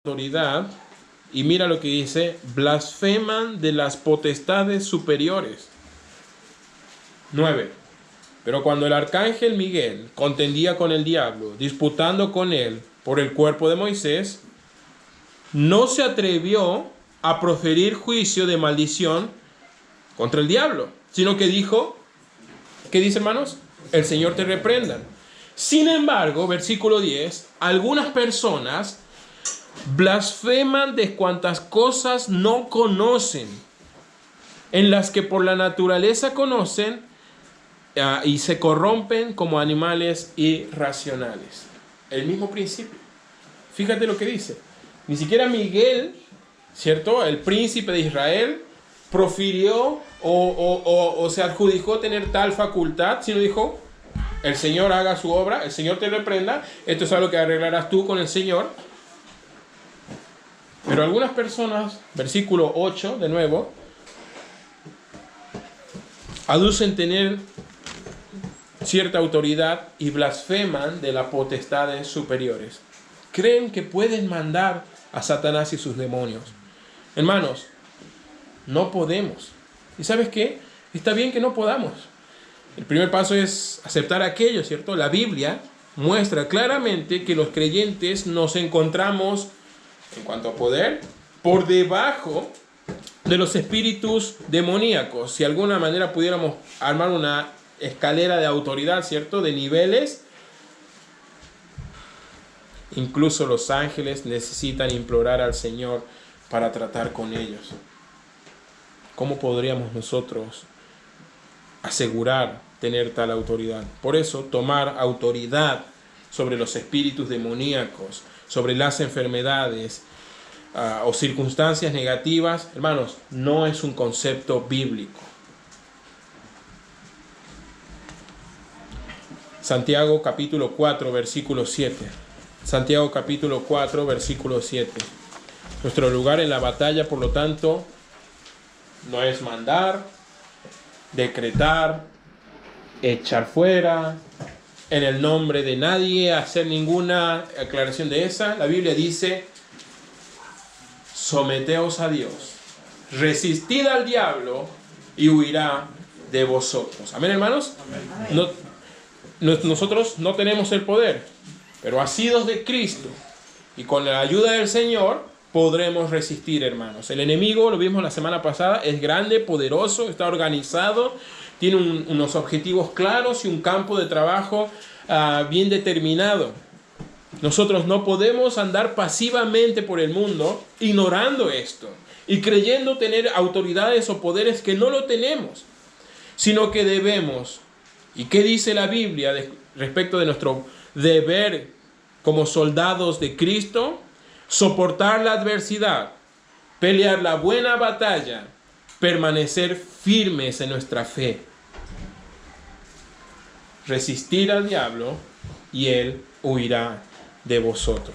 autoridad, y mira lo que dice: blasfeman de las potestades superiores. 9. Pero cuando el arcángel Miguel contendía con el diablo, disputando con él por el cuerpo de Moisés, no se atrevió a proferir juicio de maldición contra el diablo, sino que dijo, ¿qué dice, hermanos? El Señor te reprenda. Sin embargo, versículo 10, algunas personas blasfeman de cuantas cosas no conocen, en las que por la naturaleza conocen, y se corrompen como animales irracionales. El mismo principio. Fíjate lo que dice. Ni siquiera Miguel, ¿cierto?, el príncipe de Israel, profirió o se adjudicó tener tal facultad, sino dijo: el Señor haga su obra, el Señor te reprenda, esto es algo que arreglarás tú con el Señor. Pero algunas personas, versículo 8 de nuevo, aducen tener cierta autoridad y blasfeman de las potestades superiores. Creen que pueden mandar a Satanás y sus demonios. Hermanos, no podemos. ¿Y sabes qué? Está bien que no podamos. El primer paso es aceptar aquello, ¿cierto? La Biblia muestra claramente que los creyentes nos encontramos, en cuanto a poder, por debajo de los espíritus demoníacos. Si de alguna manera pudiéramos armar una escalera de autoridad, ¿cierto?, de niveles, incluso los ángeles necesitan implorar al Señor para tratar con ellos. ¿Cómo podríamos nosotros asegurar tener tal autoridad? Por eso, tomar autoridad sobre los espíritus demoníacos, sobre las enfermedades o circunstancias negativas, hermanos, no es un concepto bíblico. Santiago capítulo 4, versículo 7. Santiago capítulo 4, versículo 7. Nuestro lugar en la batalla, por lo tanto, no es mandar, decretar, echar fuera, en el nombre de nadie, hacer ninguna aclaración de esa. La Biblia dice: someteos a Dios, resistid al diablo y huirá de vosotros. Amén, hermanos. Amén. Nosotros no tenemos el poder, pero asidos de Cristo y con la ayuda del Señor podremos resistir, hermanos. El enemigo, lo vimos la semana pasada, es grande, poderoso, está organizado, tiene unos objetivos claros y un campo de trabajo bien determinado. Nosotros no podemos andar pasivamente por el mundo ignorando esto y creyendo tener autoridades o poderes que no lo tenemos, sino que debemos. ¿Y qué dice la Biblia respecto de nuestro deber como soldados de Cristo? Soportar la adversidad, pelear la buena batalla, permanecer firmes en nuestra fe, resistir al diablo y él huirá de vosotros.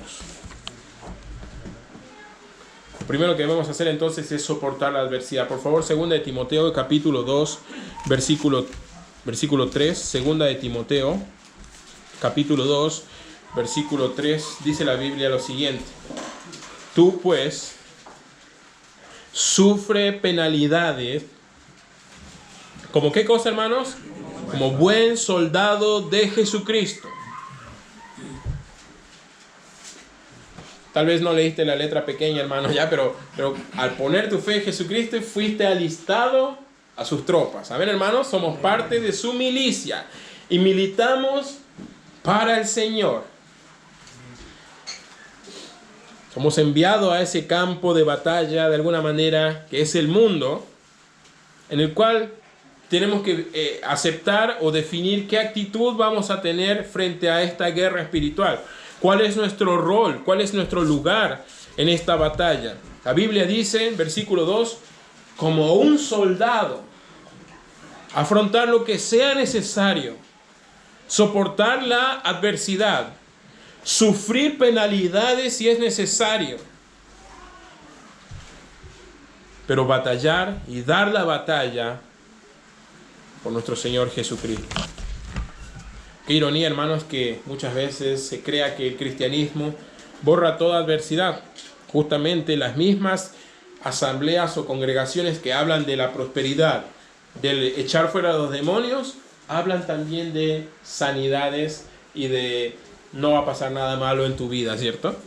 Lo primero que debemos hacer entonces es soportar la adversidad. Por favor, 2 de Timoteo capítulo 2, versículo 3, 2 de Timoteo capítulo 2, versículo 3, dice la Biblia lo siguiente: tú pues sufre penalidades. ¿Como qué cosa, hermanos? Como buen soldado de Jesucristo. Tal vez no leíste la letra pequeña, hermano, ya, pero al poner tu fe en Jesucristo fuiste alistado a sus tropas. Amén, hermanos, somos parte de su milicia y militamos para el Señor. Somos enviados a ese campo de batalla, de alguna manera, que es el mundo, en el cual tenemos que aceptar o definir qué actitud vamos a tener frente a esta guerra espiritual. ¿Cuál es nuestro rol? ¿Cuál es nuestro lugar en esta batalla? La Biblia dice, en versículo 2, como un soldado, afrontar lo que sea necesario, soportar la adversidad, sufrir penalidades si es necesario, pero batallar y dar la batalla por nuestro Señor Jesucristo. Qué ironía, hermanos, que muchas veces se crea que el cristianismo borra toda adversidad, Justamente las mismas asambleas o congregaciones que hablan de la prosperidad, del echar fuera a los demonios, hablan también de sanidades y de no va a pasar nada malo en tu vida, ¿cierto?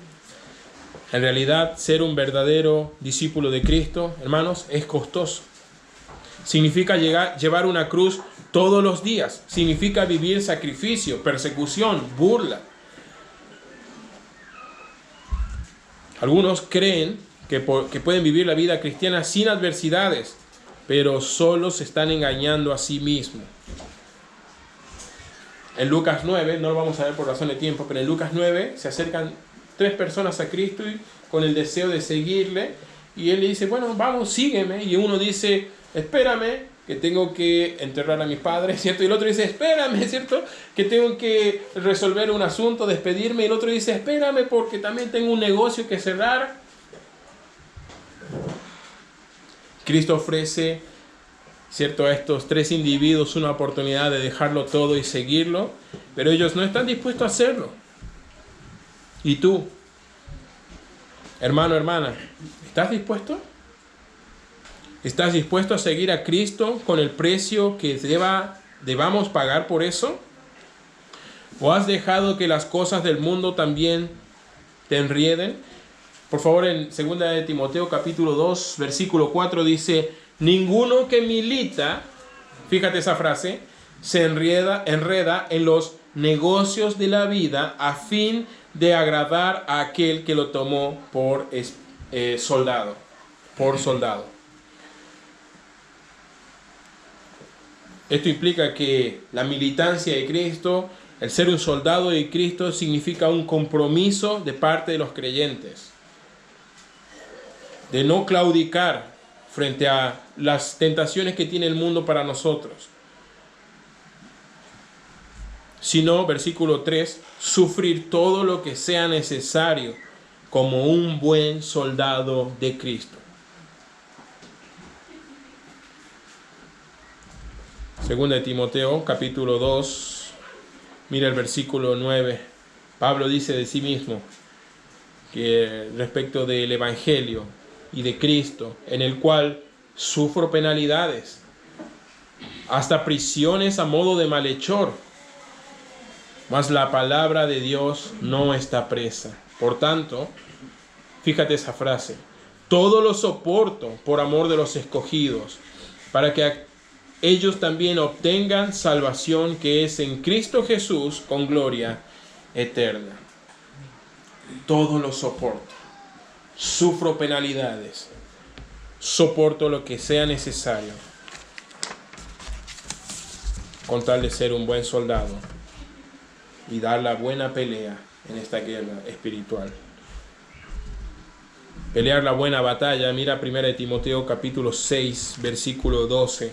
En realidad, ser un verdadero discípulo de Cristo, hermanos, es costoso. Significa llevar una cruz todos los días. Significa vivir sacrificio, persecución, burla. Algunos creen que pueden vivir la vida cristiana sin adversidades, pero solo se están engañando a sí mismos. En Lucas 9, no lo vamos a ver por razón de tiempo, pero en Lucas 9 se acercan 3 personas a Cristo y con el deseo de seguirle, y él le dice, bueno, vamos, sígueme, y uno dice, espérame, que tengo que enterrar a mis padres, ¿cierto? Y el otro dice, espérame, ¿cierto? Que tengo que resolver un asunto, despedirme, y el otro dice, espérame, porque también tengo un negocio que cerrar. Cristo ofrece, ¿cierto?, a estos 3 individuos una oportunidad de dejarlo todo y seguirlo, pero ellos no están dispuestos a hacerlo. ¿Y tú, hermano, hermana, estás dispuesto? ¿Estás dispuesto a seguir a Cristo con el precio que debamos pagar por eso? ¿O has dejado que las cosas del mundo también te enrieden? Por favor, en 2 de Timoteo capítulo 2, versículo 4 dice, ninguno que milita, fíjate esa frase, se enreda en los negocios de la vida a fin de agradar a aquel que lo tomó por soldado. Esto implica que la militancia de Cristo, el ser un soldado de Cristo, significa un compromiso de parte de los creyentes, de no claudicar frente a las tentaciones que tiene el mundo para nosotros, sino, versículo 3, sufrir todo lo que sea necesario como un buen soldado de Cristo. Segunda de Timoteo, capítulo 2, mira el versículo 9. Pablo dice de sí mismo que respecto del Evangelio y de Cristo, en el cual sufro penalidades, hasta prisiones a modo de malhechor, mas la palabra de Dios no está presa. Por tanto, fíjate esa frase, todo lo soporto por amor de los escogidos, para que ellos también obtengan salvación que es en Cristo Jesús con gloria eterna. Todo lo soporto. Sufro penalidades. Soporto lo que sea necesario con tal de ser un buen soldado y dar la buena pelea en esta guerra espiritual. Pelear la buena batalla. Mira 1 de Timoteo capítulo 6, versículo 11,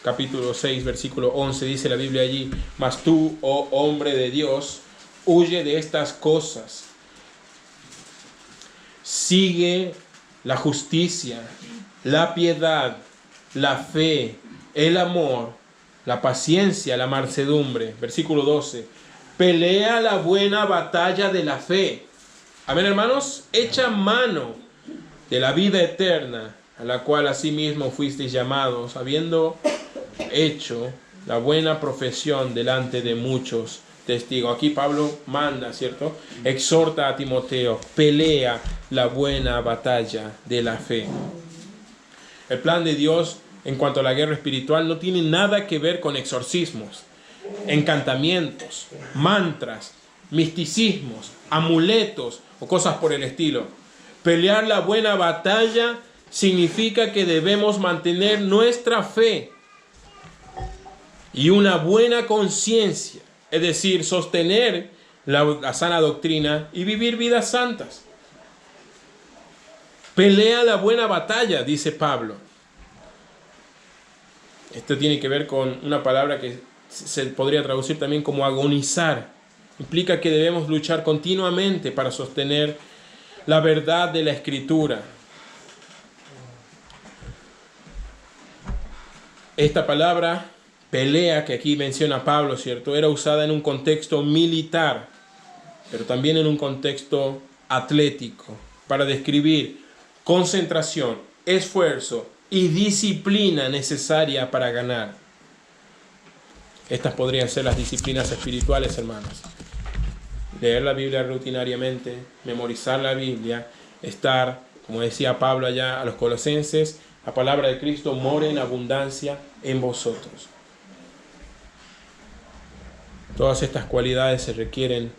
capítulo 6, versículo 11, dice la Biblia allí, mas tú, oh hombre de Dios, huye de estas cosas. Sigue la justicia, la piedad, la fe, el amor, la paciencia, la mansedumbre. Versículo 12. Pelea la buena batalla de la fe. Amén, hermanos. Echa mano de la vida eterna, a la cual asimismo fuisteis llamados, habiendo hecho la buena profesión delante de muchos testigos. Aquí Pablo manda, ¿cierto? Exhorta a Timoteo, pelea la buena batalla de la fe. El plan de Dios en cuanto a la guerra espiritual no tiene nada que ver con exorcismos, encantamientos, mantras, misticismos, amuletos o cosas por el estilo. Pelear la buena batalla significa que debemos mantener nuestra fe y una buena conciencia, es decir, sostener la sana doctrina y vivir vidas santas. Pelea la buena batalla, dice Pablo. Esto tiene que ver con una palabra que se podría traducir también como agonizar. Implica que debemos luchar continuamente para sostener la verdad de la Escritura. Esta palabra, pelea, que aquí menciona Pablo, ¿cierto?, era usada en un contexto militar. pero también en un contexto atlético, para describir concentración, esfuerzo y disciplina necesaria para ganar. Estas podrían ser las disciplinas espirituales, hermanos. Leer la Biblia rutinariamente, memorizar la Biblia, estar, como decía Pablo allá a los Colosenses, la palabra de Cristo mora en abundancia en vosotros. Todas estas cualidades se requieren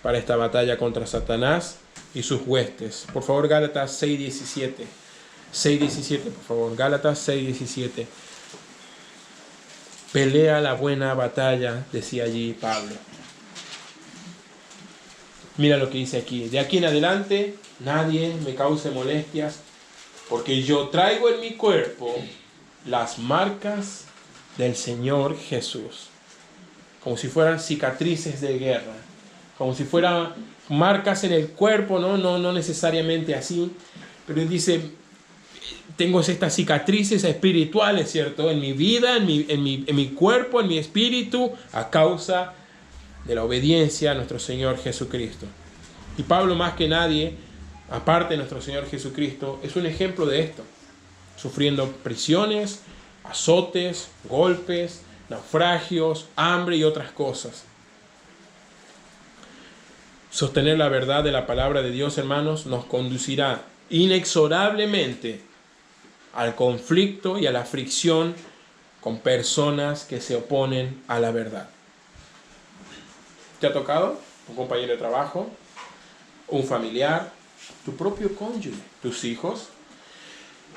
para esta batalla contra Satanás y sus huestes. Por favor, Gálatas 6:17. 6:17, por favor. Gálatas 6:17. Pelea la buena batalla, decía allí Pablo. Mira lo que dice aquí. De aquí en adelante, nadie me cause molestias, porque yo traigo en mi cuerpo las marcas del Señor Jesús. Como si fueran cicatrices de guerra. Como si fueran marcas en el cuerpo, no necesariamente así. Pero él dice, tengo estas cicatrices espirituales, ¿cierto? En mi vida, en mi cuerpo, en mi espíritu, a causa de la obediencia a nuestro Señor Jesucristo. Y Pablo, más que nadie, aparte de nuestro Señor Jesucristo, es un ejemplo de esto. Sufriendo prisiones, azotes, golpes, naufragios, hambre y otras cosas. Sostener la verdad de la palabra de Dios, hermanos, nos conducirá inexorablemente al conflicto y a la fricción con personas que se oponen a la verdad. ¿Te ha tocado? Un compañero de trabajo, un familiar, tu propio cónyuge, tus hijos.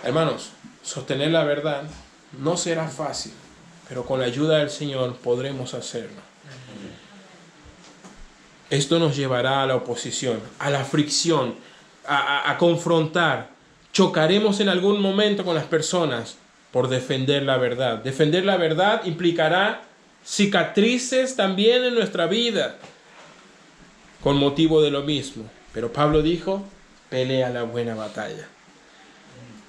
Hermanos, sostener la verdad no será fácil, pero con la ayuda del Señor podremos hacerlo. Esto nos llevará a la oposición, a la fricción, a confrontar. Chocaremos en algún momento con las personas por defender la verdad. Defender la verdad implicará cicatrices también en nuestra vida con motivo de lo mismo. Pero Pablo dijo, pelea la buena batalla.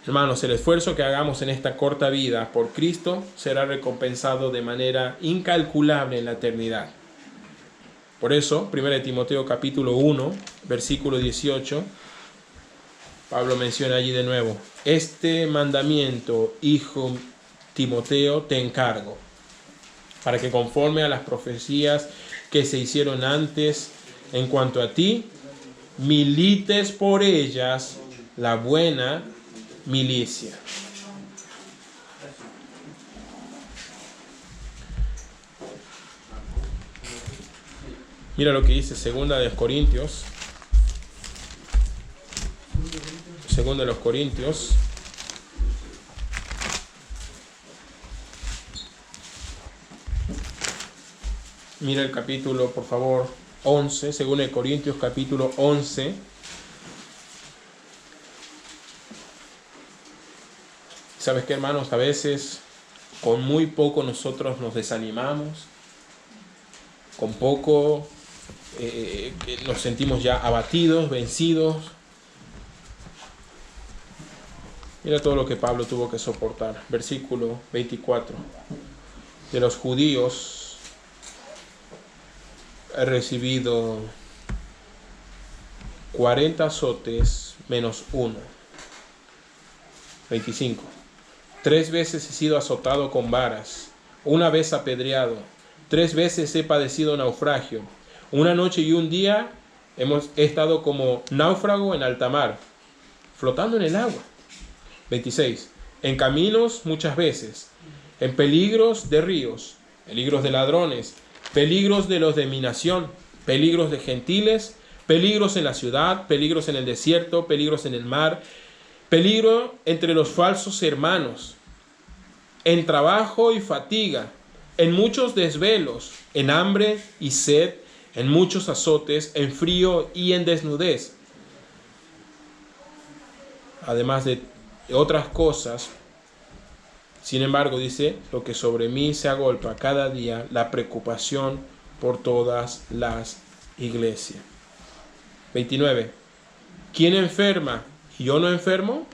Hermanos, el esfuerzo que hagamos en esta corta vida por Cristo será recompensado de manera incalculable en la eternidad. Por eso, 1 Timoteo capítulo 1, versículo 18, Pablo menciona allí de nuevo, este mandamiento, hijo Timoteo, te encargo, para que conforme a las profecías que se hicieron antes en cuanto a ti, milites por ellas la buena milicia. Mira lo que dice Segunda de los Corintios. Segunda de los Corintios. Mira el capítulo, por favor, 11. Segunda de Corintios, capítulo 11. ¿Sabes qué, hermanos? A veces, con muy poco nosotros nos desanimamos. Con poco nos sentimos ya abatidos, vencidos. Mira todo lo que Pablo tuvo que soportar. Versículo 24. De los judíos he recibido 40 azotes menos uno. 25. 3 veces he sido azotado con varas, una vez apedreado, 3 veces he padecido naufragio. Una noche y un día he estado como náufrago en alta mar, flotando en el agua. 26. En caminos muchas veces, en peligros de ríos, peligros de ladrones, peligros de los de mi nación, peligros de gentiles, peligros en la ciudad, peligros en el desierto, peligros en el mar, peligro entre los falsos hermanos, en trabajo y fatiga, en muchos desvelos, en hambre y sed, en muchos azotes, en frío y en desnudez. Además de otras cosas, sin embargo, dice, lo que sobre mí se agolpa cada día, la preocupación por todas las iglesias. 29. ¿Quién enferma y yo no enfermo?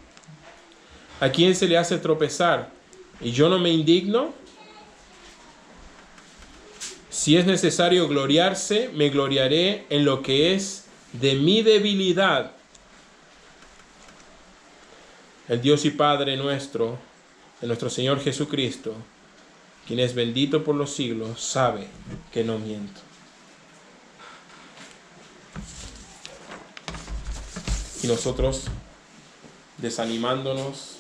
¿A quién se le hace tropezar y yo no me indigno? Si es necesario gloriarse, me gloriaré en lo que es de mi debilidad. El Dios y Padre nuestro, de nuestro Señor Jesucristo, quien es bendito por los siglos, sabe que no miento. Y nosotros, desanimándonos,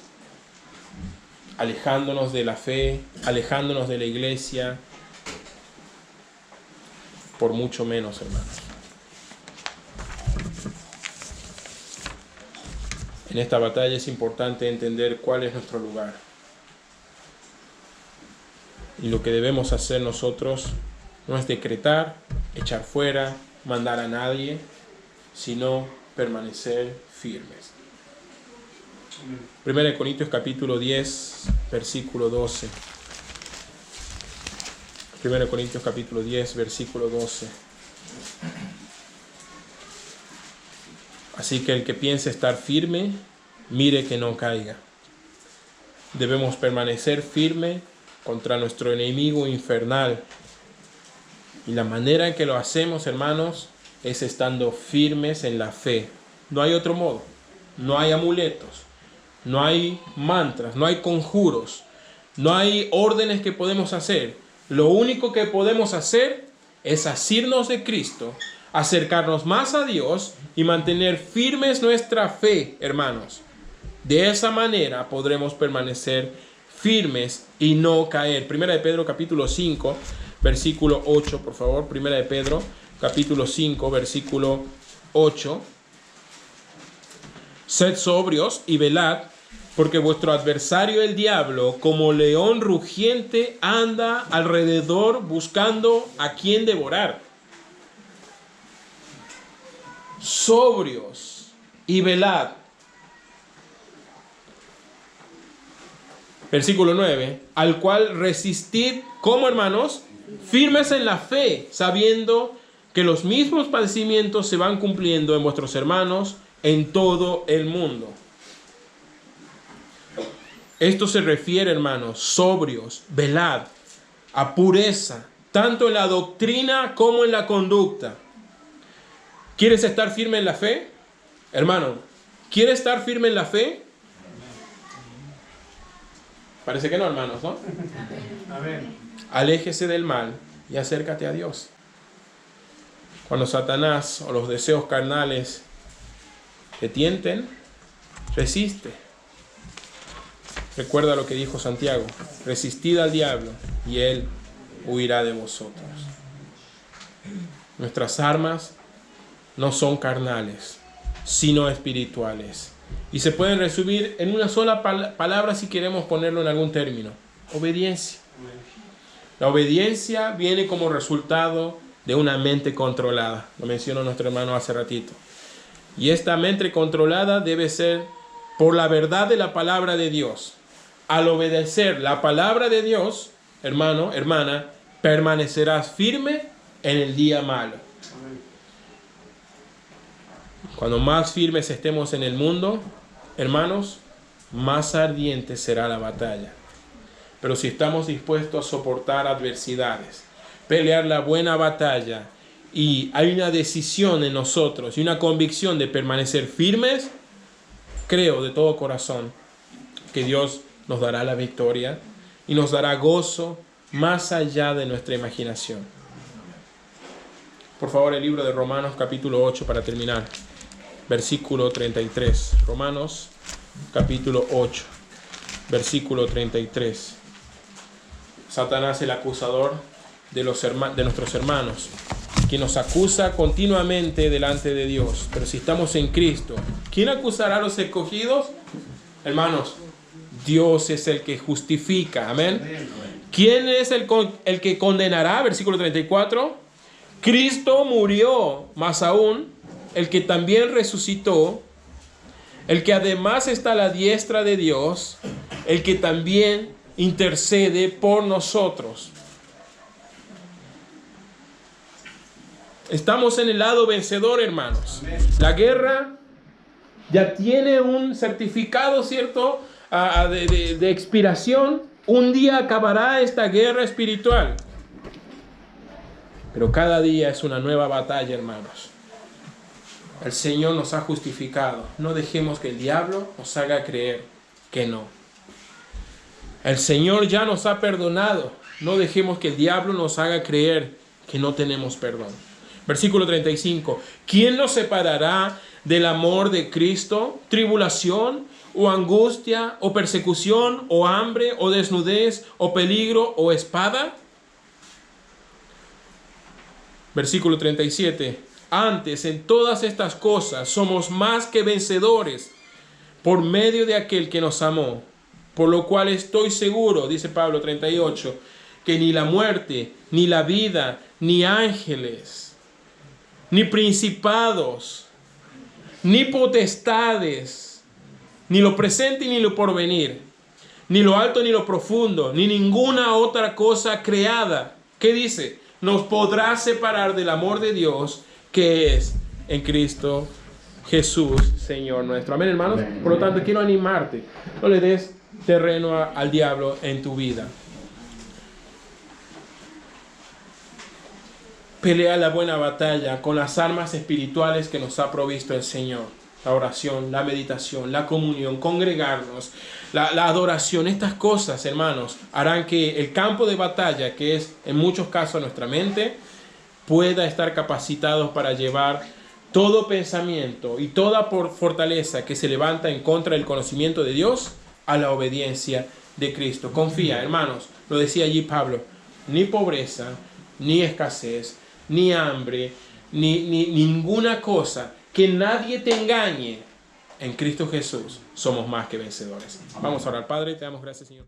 alejándonos de la fe, alejándonos de la iglesia, por mucho menos, hermanos. En esta batalla es importante entender cuál es nuestro lugar. Y lo que debemos hacer nosotros no es decretar, echar fuera, mandar a nadie, sino permanecer firmes. 1 Corintios capítulo 10, versículo 12. 1 Corintios capítulo 10, versículo 12. Así que el que piense estar firme, mire que no caiga. Debemos permanecer firme contra nuestro enemigo infernal. Y la manera en que lo hacemos, hermanos, es estando firmes en la fe. No hay otro modo. No hay amuletos, no hay mantras, no hay conjuros, no hay órdenes que podemos hacer. Lo único que podemos hacer es asirnos de Cristo, acercarnos más a Dios y mantener firmes nuestra fe, hermanos. De esa manera podremos permanecer firmes y no caer. Primera de Pedro capítulo 5, versículo 8, por favor. Primera de Pedro capítulo 5, versículo 8. Sed sobrios y velad, porque vuestro adversario el diablo, como león rugiente, anda alrededor buscando a quien devorar. Sobrios y velad. Versículo 9. Al cual resistid, ¿cómo, hermanos? Firmes en la fe, sabiendo que los mismos padecimientos se van cumpliendo en vuestros hermanos en todo el mundo. Esto se refiere, hermanos, sobrios, velad, a pureza, tanto en la doctrina como en la conducta. ¿Quieres estar firme en la fe? Hermano, ¿quieres estar firme en la fe? Parece que no, hermanos, ¿no? Aléjese del mal y acércate a Dios. Cuando Satanás o los deseos carnales te tienten, resiste. Recuerda lo que dijo Santiago: resistid al diablo y él huirá de vosotros. Nuestras armas no son carnales, sino espirituales. Y se pueden resumir en una sola palabra si queremos ponerlo en algún término: obediencia. La obediencia viene como resultado de una mente controlada. Lo mencionó nuestro hermano hace ratito. Y esta mente controlada debe ser por la verdad de la palabra de Dios. Al obedecer la palabra de Dios, hermano, hermana, permanecerás firme en el día malo. Cuando más firmes estemos en el mundo, hermanos, más ardiente será la batalla. Pero si estamos dispuestos a soportar adversidades, pelear la buena batalla, y hay una decisión en nosotros y una convicción de permanecer firmes, creo de todo corazón que Dios nos dará la victoria y nos dará gozo más allá de nuestra imaginación. Por favor, el libro de Romanos capítulo 8 para terminar. Versículo 33. Romanos capítulo 8, versículo 33. Satanás, el acusador de nuestros hermanos, quien nos acusa continuamente delante de Dios. Pero si estamos en Cristo, ¿quién acusará a los escogidos? Hermanos, Dios es el que justifica. Amén. ¿Quién es el que condenará? Versículo 34. Cristo murió, más aún, el que también resucitó, el que además está a la diestra de Dios, el que también intercede por nosotros. Estamos en el lado vencedor, hermanos. La guerra ya tiene un certificado, ¿cierto?, de expiración. Un día acabará esta guerra espiritual. Pero cada día es una nueva batalla, hermanos. El Señor nos ha justificado. No dejemos que el diablo nos haga creer que no. El Señor ya nos ha perdonado. No dejemos que el diablo nos haga creer que no tenemos perdón. Versículo 35. ¿Quién nos separará del amor de Cristo? ¿Tribulación o angustia o persecución o hambre o desnudez o peligro o espada? Versículo 37. Antes, en todas estas cosas, somos más que vencedores por medio de aquel que nos amó. Por lo cual estoy seguro, dice Pablo 38, que ni la muerte, ni la vida, ni ángeles, ni principados, ni potestades, ni lo presente ni lo porvenir, ni lo alto ni lo profundo, ni ninguna otra cosa creada, ¿qué dice? Nos podrá separar del amor de Dios que es en Cristo Jesús, Señor nuestro. Amén, hermanos. Por lo tanto, quiero animarte. No le des terreno al diablo en tu vida. Pelea la buena batalla con las armas espirituales que nos ha provisto el Señor. La oración, la meditación, la comunión, congregarnos, la adoración. Estas cosas, hermanos, harán que el campo de batalla, que es en muchos casos nuestra mente, pueda estar capacitado para llevar todo pensamiento y toda fortaleza que se levanta en contra del conocimiento de Dios a la obediencia de Cristo. Confía, hermanos, lo decía allí Pablo, ni pobreza, ni escasez, ni hambre, ni ninguna cosa, que nadie te engañe. En Cristo Jesús somos más que vencedores. Vamos a orar. Padre, te damos gracias, Señor.